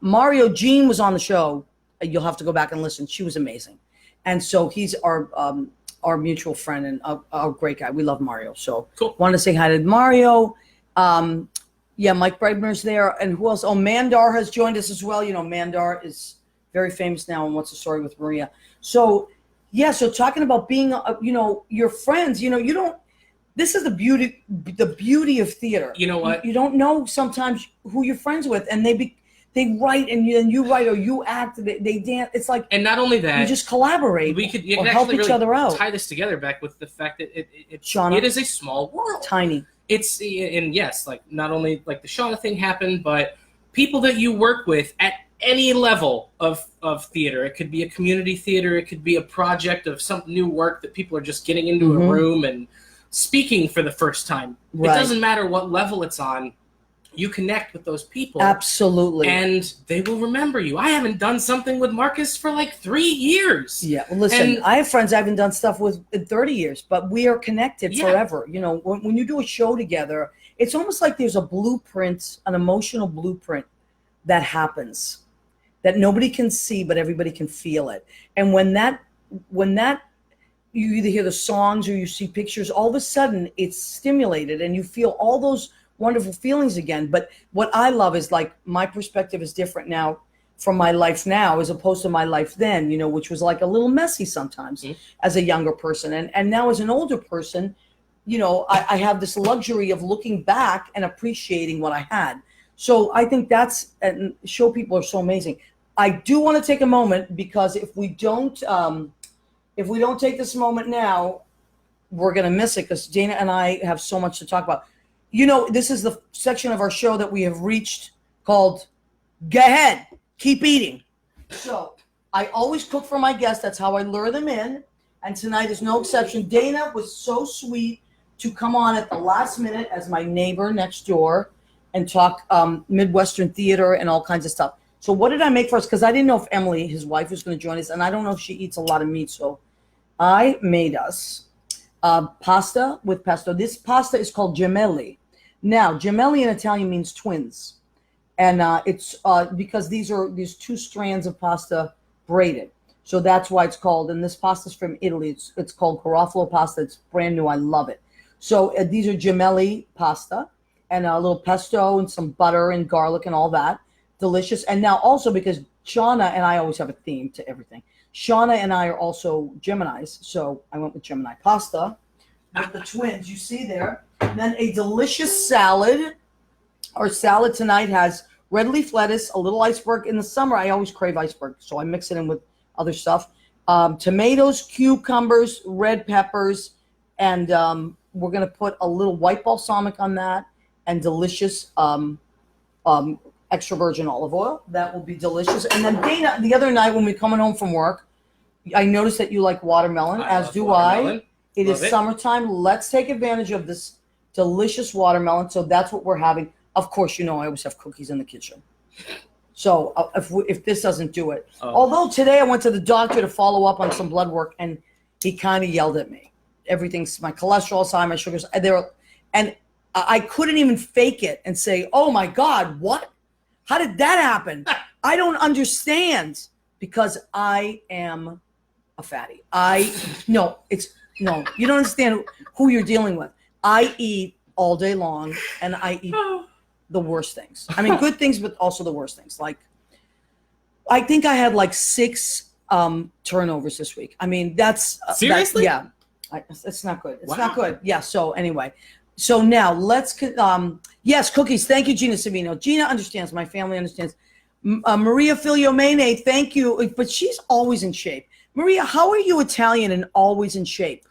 Jean was on the show. You'll have to go back and listen. She was amazing. And so he's our mutual friend and a great guy. We love Mario. So wanted to say hi to Mario. Mike Breitner's there. And who else? Oh, Mandar has joined us as well. Mandar is very famous now in What's the Story with Maria. So, so talking about being, your friends, this is the beauty of theater. You know what? You don't know sometimes who you're friends with, and they write and you write or you act. They dance. It's like, and not only that, you just collaborate. We could help each other out. Tie this together back with the fact that it is a small world. Tiny. It's yes, like not only like the Shauna thing happened, but people that you work with at any level of theater. It could be a community theater. It could be a project of some new work that people are just getting into a room and speaking for the first time. Right. It doesn't matter what level it's on. You connect with those people. Absolutely. And they will remember you. I haven't done something with Marcus for like 3 years. Yeah. Well, listen, I have friends I haven't done stuff with in 30 years, but we are connected forever. When you do a show together, it's almost like there's a blueprint, an emotional blueprint that happens that nobody can see, but everybody can feel it. And when that you either hear the songs or you see pictures, all of a sudden it's stimulated and you feel all those wonderful feelings again. But what I love is, like, my perspective is different now from my life now as opposed to my life then, which was like a little messy sometimes as a younger person. And now as an older person, I have this luxury of looking back and appreciating what I had. So I think and show people are so amazing. I do want to take a moment, because if we don't if we don't take this moment now, we're going to miss it because Dana and I have so much to talk about. You know, this is the section of our show that we have reached called Go Ahead, Keep Eating. So I always cook for my guests. That's how I lure them in. And tonight is no exception. Dana was so sweet to come on at the last minute as my neighbor next door and talk Midwestern theater and all kinds of stuff. So what did I make for us? Because I didn't know if Emily, his wife, was going to join us. And I don't know if she eats a lot of meat. So I made us pasta with pesto. This pasta is called gemelli. Now, gemelli in Italian means twins. And it's because these two strands of pasta braided. So that's why it's called, and this pasta is from Italy. It's called Garofalo pasta. It's brand new. I love it. So these are gemelli pasta and a little pesto and some butter and garlic and all that. Delicious. And now also because Shauna and I always have a theme to everything. Shauna and I are also Geminis. So I went with Gemini pasta with the twins you see there. And then a delicious salad. Our salad tonight has red leaf lettuce, a little iceberg. In the summer, I always crave iceberg. So I mix it in with other stuff. Tomatoes, cucumbers, red peppers, and we're going to put a little white balsamic on that and delicious extra virgin olive oil. That will be delicious. And then Dana, the other night when we were coming home from work, I noticed that you like watermelon, as do I. It is summertime. Let's take advantage of this delicious watermelon. So that's what we're having. Of course, you know I always have cookies in the kitchen. So if this doesn't do it. Although today I went to the doctor to follow up on some blood work, and he kind of yelled at me. Everything's my cholesterol's high, my sugars. And I couldn't even fake it and say, oh, my God, what? How did that happen? I don't understand because I am a fatty. No, you don't understand who you're dealing with. I eat all day long, and I eat the worst things. I mean, good things, but also the worst things. Like, I think I had like 6 turnovers this week. I mean, that's seriously? It's not good. It's not good. Yeah. So anyway, so now let's. Yes, cookies. Thank you, Gina Savino. Gina understands. My family understands. Maria Filiomene, thank you. But she's always in shape. Maria, how are you Italian and always in shape?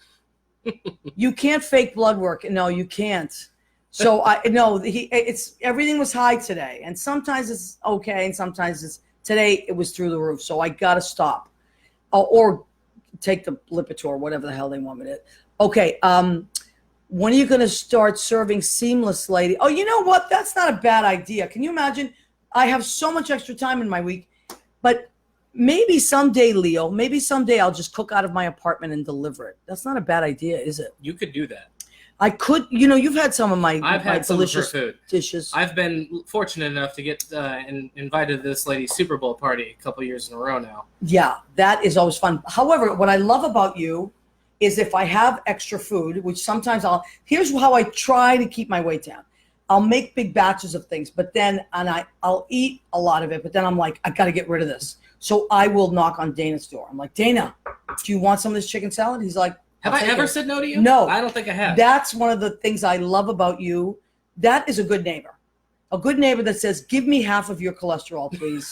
You can't fake blood work. No, you can't. So it's everything was high today, and sometimes it's okay, and sometimes today it was through the roof. So I gotta stop, or take the Lipitor, whatever the hell they want me to. Okay, when are you gonna start serving seamless, lady? Oh, you know what? That's not a bad idea. Can you imagine? I have so much extra time in my week, but maybe someday, Leo. Maybe someday I'll just cook out of my apartment and deliver it. That's not a bad idea, is it? You could do that. I could, you've had some of my delicious food. Dishes. I've been fortunate enough to get invited to this lady's Super Bowl party a couple years in a row now. Yeah, that is always fun. However, what I love about you is if I have extra food, which sometimes here's how I try to keep my weight down. I'll make big batches of things, but then, I'll eat a lot of it, but then I'm like, I got to get rid of this. So I will knock on Dana's door. I'm like, Dana, do you want some of this chicken salad? He's like, have I ever said no to you? No. I don't think I have. That's one of the things I love about you. That is a good neighbor. A good neighbor that says, give me half of your cholesterol, please.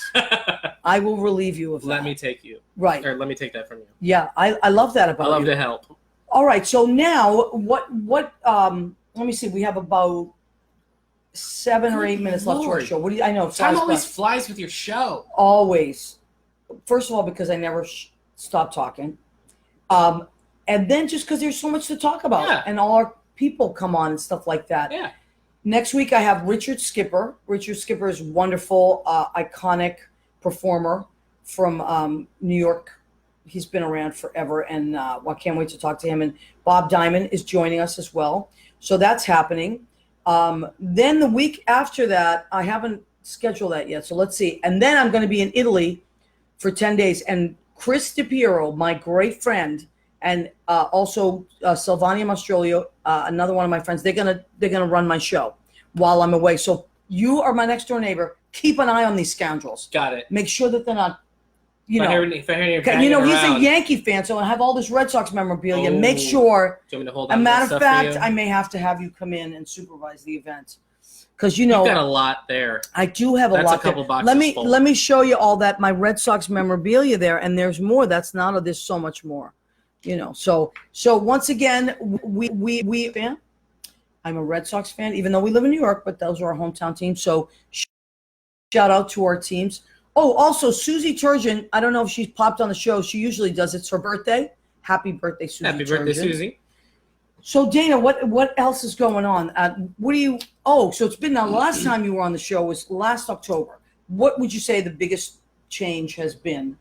I will relieve you of that. Let me take you. Right. Or let me take that from you. Yeah, I love that about you. I love to help. All right, so now what let me see. We have about 7 or 8 minutes left to our show. What do you, I know. Time always flies with your show. Always. First of all, because I never stop talking. And then just because there's so much to talk about. Yeah. And all our people come on and stuff like that. Yeah. Next week, I have Richard Skipper. Richard Skipper is wonderful, iconic performer from New York. He's been around forever, and I can't wait to talk to him. And Bob Diamond is joining us as well. So that's happening. Then the week after that, I haven't scheduled that yet. So let's see. And then I'm going to be in Italy for 10 days. And Chris DiPiero, my great friend, and also Silvania Mastrolio, another one of my friends, they're gonna run my show while I'm away. So you are my next door neighbor. Keep an eye on these scoundrels. Got it. Make sure that they're not, If I hear he's a Yankee fan, so I have all this Red Sox memorabilia. Make sure. Do you want me to hold a on matter of fact, for I may have to have you come in and supervise the event. Because you've got a lot there. I do have a lot. That's a couple boxes full. Let me show you all that my Red Sox memorabilia there, and there's more. There's so much more. You know, so once again, we fan. I'm a Red Sox fan, even though we live in New York, but those are our hometown teams. So shout out to our teams. Oh, also Susie Turgeon. I don't know if she's popped on the show. She usually does. It's her birthday. Happy birthday, Susie. Happy birthday, Susie. So Dana, what else is going on? What do you? Oh, so it's been the last time you were on the show was last October. What would you say the biggest change has been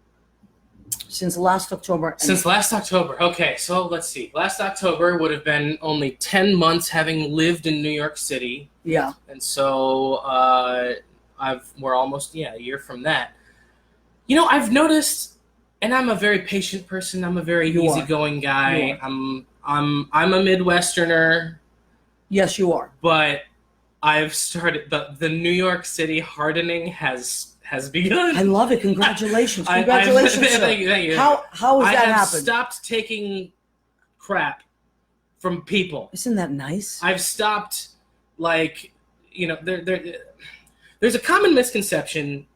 since last October? Since last October. Okay, so let's see. Last October would have been only 10 months having lived in New York City. Yeah. And so we're almost a year from that. You know, I've noticed, and I'm a very patient person. I'm a very easygoing guy. I'm a Midwesterner. Yes, you are. But I've started the New York City hardening has begun. I love it. Congratulations. Congratulations. Thank you. How has that happened? I've stopped taking crap from people. Isn't that nice? I've stopped, there's a common misconception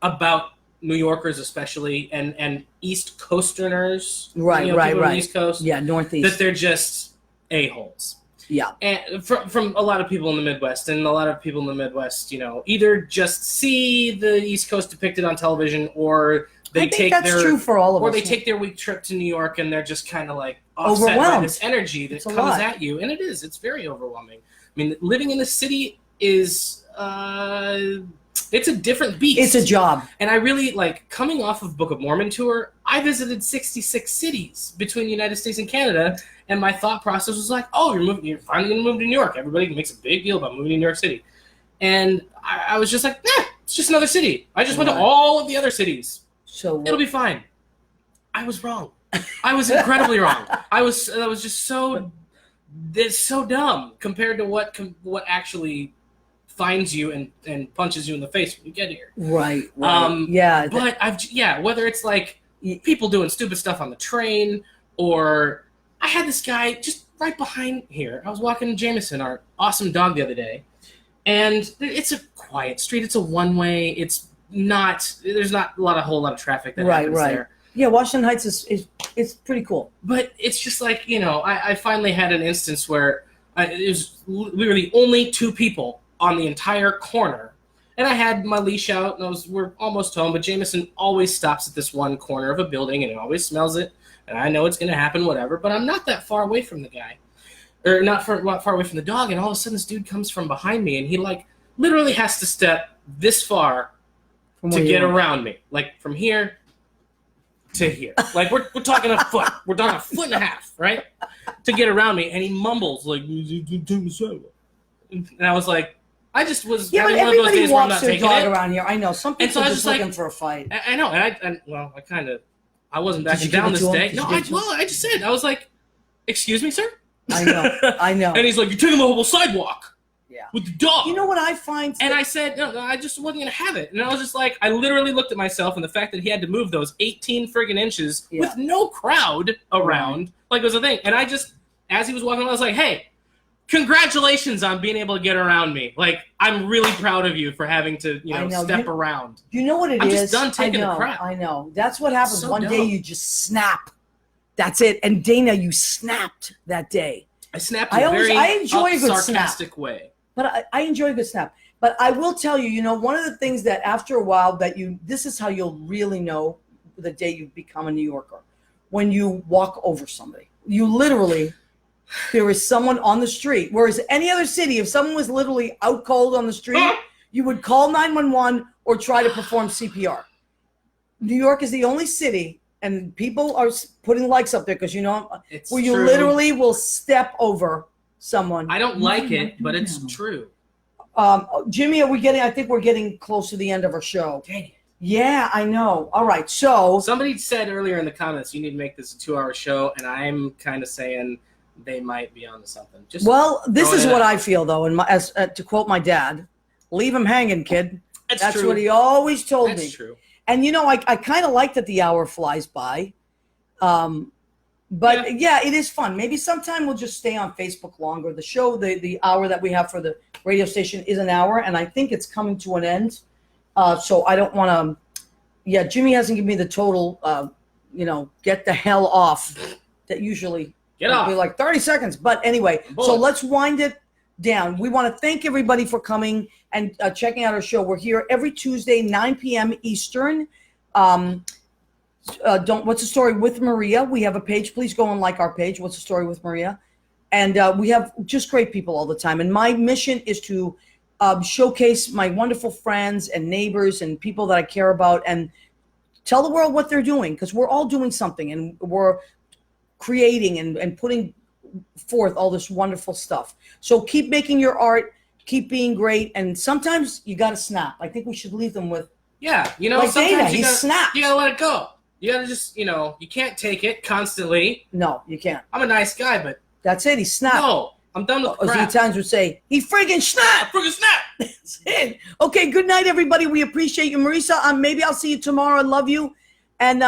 about New Yorkers especially and East Coasterners. Right. East Coast. Yeah, Northeast. That they're just a-holes. Yeah. And from a lot of people in the Midwest, and a lot of people in the Midwest, either just see the East Coast depicted on television, or they true for all of us. Or they take their week trip to New York, and they're just kind of like offset by this energy that comes at you, and it's very overwhelming. I mean, living in the city is it's a different beast. It's a job. And I really coming off of Book of Mormon tour. I visited 66 cities between the United States and Canada. And my thought process was like, oh, you're finally going to move to New York. Everybody makes a big deal about moving to New York City. And I was just like, it's just another city. I just went to all of the other cities. So it'll be fine. I was wrong. I was incredibly wrong. That was just so dumb compared to what actually finds you and punches you in the face when you get here. Right. Yeah. But whether it's people doing stupid stuff on the train, or I had this guy just right behind here. I was walking Jameson, our awesome dog, the other day, and it's a quiet street. It's a one-way. There's not a whole lot of traffic that happens there. Yeah, Washington Heights is pretty cool. But it's just I finally had an instance where we were the only two people on the entire corner, and I had my leash out, and we're almost home, but Jameson always stops at this one corner of a building, and he always smells it, and I know it's going to happen, whatever, but I'm not that far away from the guy, or not far away from the dog, and all of a sudden this dude comes from behind me, and he literally has to step this far to get around me, from here to here. We're talking a foot. We're talking a foot and a half, right? To get around me, and he mumbles and I was like, I just was having one of those days where I'm not taking it. Everybody walks their dog around here. I know. Some people are just looking for a fight. I know. I wasn't backing down this day. No, I just said, I was like, excuse me, sir? I know. And he's like, you're taking the whole sidewalk. Yeah. With the dog. You know what I find? And I said, no, I just wasn't going to have it. And I was just like, I literally looked at myself, and the fact that he had to move those 18 friggin' inches with no crowd around, it was a thing. And I just, as he was walking, I was like, hey, congratulations on being able to get around me. I'm really proud of you for having to, step around. You know what it is? I'm just done taking the crap. I know. That's what happens. So One dumb. day you just snap. That's it. And Dana, you snapped that day. I snapped in a very sarcastic way. But I enjoy a good snap. But I will tell you, one of the things that after a while this is how you'll really know the day you become a New Yorker. When you walk over somebody. You literally... There is someone on the street. Whereas any other city, if someone was literally out cold on the street, you would call 911 or try to perform CPR. New York is the only city, and people are putting likes up there because it's where you true. Literally will step over someone. I don't like it, but it's true. Jimmy, I think we're getting close to the end of our show. Dang it. Yeah, I know. All right, so somebody said earlier in the comments you need to make this a 2-hour show, and I'm kind of saying they might be onto something. This is what I feel, though, and to quote my dad, leave him hanging, kid. That's true. what he always told me. That's true. And, I kind of like that the hour flies by. But, it is fun. Maybe sometime we'll just stay on Facebook longer. The show, the hour that we have for the radio station is an hour, and I think it's coming to an end. So I don't want to – Jimmy hasn't given me the total, get the hell off that usually Get it'll be off. like 30 seconds. But anyway, so Bullet. let's wind it down. We want to thank everybody for coming and checking out our show. We're here every Tuesday, 9 p.m. Eastern. What's the Story with Maria? We have a page. Please go and like our page. What's the Story with Maria? And we have just great people all the time. And my mission is to showcase my wonderful friends and neighbors and people that I care about and tell the world what they're doing, because we're all doing something and we're creating and putting forth all this wonderful stuff. So keep making your art, keep being great, and sometimes you got to snap. I think we should leave them with, Yeah, you know, like Dana, sometimes he snapped. you gotta let it go. You gotta just, you know, you can't take it constantly. No, you can't. I'm a nice guy, but That's it. He snapped. no, I'm done with As crap. the times would say, he friggin' snapped. Friggin' snap! That's it. Okay, good night, everybody. We appreciate you. Marisa, maybe I'll see you tomorrow. I love you. And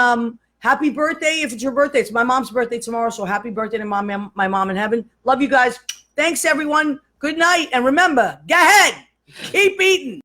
happy birthday if it's your birthday. It's my mom's birthday tomorrow, so happy birthday to my mom in heaven. Love you guys. Thanks, everyone. Good night. And remember, go ahead. Keep eating.